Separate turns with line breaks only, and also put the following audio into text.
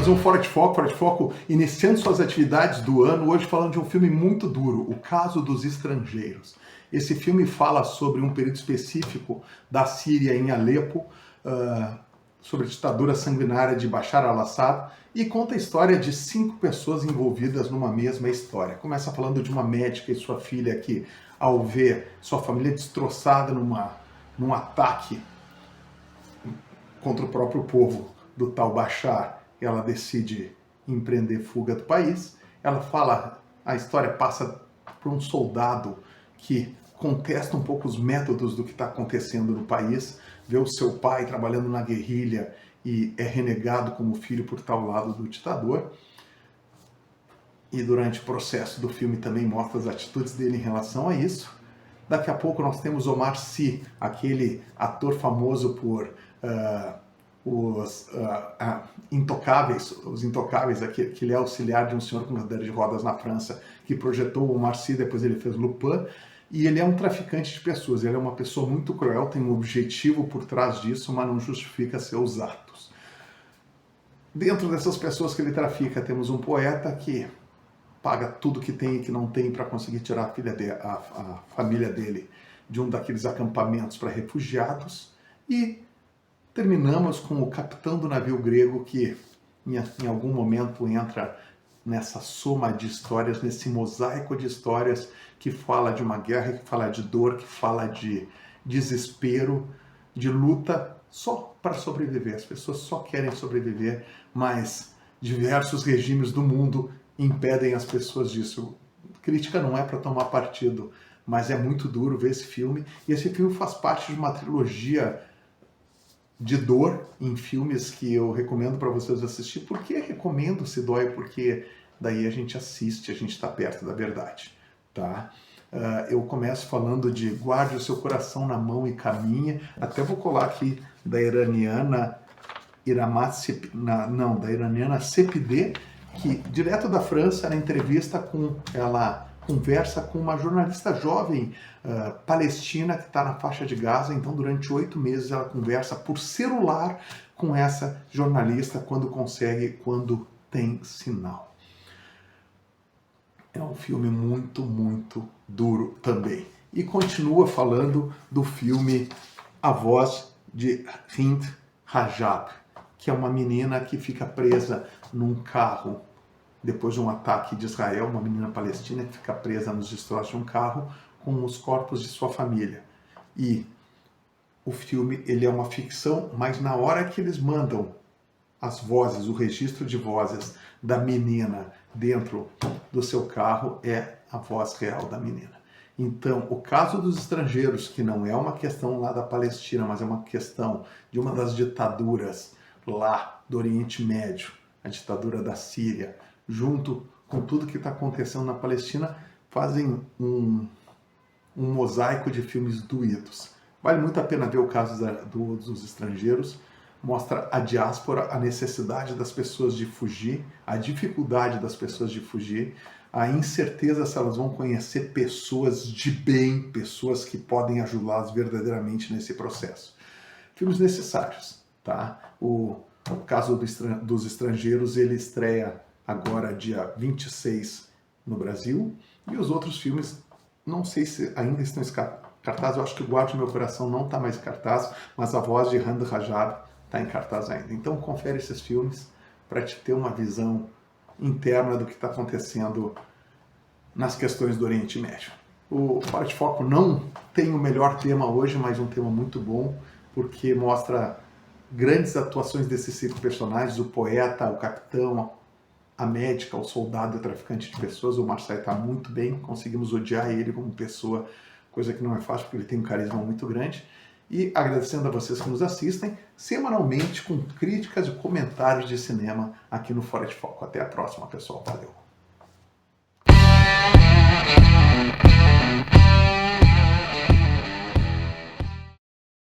mais um Fora de Foco iniciando suas atividades do ano, hoje falando de um filme muito duro, O Caso dos Estrangeiros. Esse filme fala sobre um período específico da Síria em Alepo, sobre a ditadura sanguinária de Bashar al-Assad, e conta a história de 5 pessoas envolvidas numa mesma história. Começa falando de uma médica e sua filha que, ao ver sua família destroçada num ataque contra o próprio povo do tal Bashar, ela decide empreender fuga do país. Ela fala, a história passa por um soldado que contesta um pouco os métodos do que está acontecendo no país, vê o seu pai trabalhando na guerrilha e é renegado como filho por estar ao lado do ditador. E durante o processo do filme também mostra as atitudes dele em relação a isso. Daqui a pouco nós temos Omar Sy, aquele ator famoso por Os Intocáveis, que ele é auxiliar de um senhor com cadeira de rodas na França, que projetou o Omar Sy, depois ele fez Lupin, e ele é um traficante de pessoas, ele é uma pessoa muito cruel, tem um objetivo por trás disso, mas não justifica seus atos. Dentro dessas pessoas que ele trafica, temos um poeta que paga tudo que tem e que não tem para conseguir tirar a família dele de um daqueles acampamentos para refugiados, e terminamos com o capitão do navio grego que em algum momento entra nessa soma de histórias, nesse mosaico de histórias que fala de uma guerra, que fala de dor, que fala de desespero, de luta só para sobreviver. As pessoas só querem sobreviver, mas diversos regimes do mundo impedem as pessoas disso. Crítica não é para tomar partido, mas é muito duro ver esse filme. E esse filme faz parte de uma trilogia de dor em filmes que eu recomendo para vocês assistir. Por que recomendo Se Dói? Porque daí a gente assiste, a gente está perto da verdade, tá? Eu começo falando de Guarde o Seu Coração na Mão e Caminhe. Até vou colar aqui da iraniana da iraniana Sepideh, que direto da França, ela conversa com uma jornalista jovem palestina que está na faixa de Gaza. Então, durante 8 meses, ela conversa por celular com essa jornalista quando consegue, quando tem sinal. É um filme muito, muito duro também. E continua falando do filme A Voz de Hind Rajab, que é uma menina que fica presa num carro depois de um ataque de Israel, uma menina palestina que fica presa nos destroços de um carro com os corpos de sua família. E o filme, ele é uma ficção, mas na hora que eles mandam as vozes, o registro de vozes da menina dentro do seu carro, é a voz real da menina. Então, o caso dos estrangeiros, que não é uma questão lá da Palestina, mas é uma questão de uma das ditaduras lá do Oriente Médio, a ditadura da Síria, junto com tudo que está acontecendo na Palestina, fazem um mosaico de filmes doídos. Vale muito a pena ver o caso dos estrangeiros, mostra a diáspora, a necessidade das pessoas de fugir, a dificuldade das pessoas de fugir, a incerteza se elas vão conhecer pessoas de bem, pessoas que podem ajudá-las verdadeiramente nesse processo. Filmes necessários, tá? O caso dos estrangeiros, ele estreia agora dia 26 no Brasil, e os outros filmes, não sei se ainda estão em cartaz, eu acho que o Guarde Meu Coração não está mais em cartaz, mas A Voz de Hind Rajab está em cartaz ainda. Então confere esses filmes para te ter uma visão interna do que está acontecendo nas questões do Oriente Médio. O Fora de Foco não tem o melhor tema hoje, mas um tema muito bom, porque mostra grandes atuações desses 5 personagens, o poeta, o capitão, a médica, o soldado e o traficante de pessoas. O Omar Sy está muito bem, conseguimos odiar ele como pessoa, coisa que não é fácil porque ele tem um carisma muito grande. E agradecendo a vocês que nos assistem semanalmente com críticas e comentários de cinema aqui no Fora de Foco. Até a próxima, pessoal. Valeu!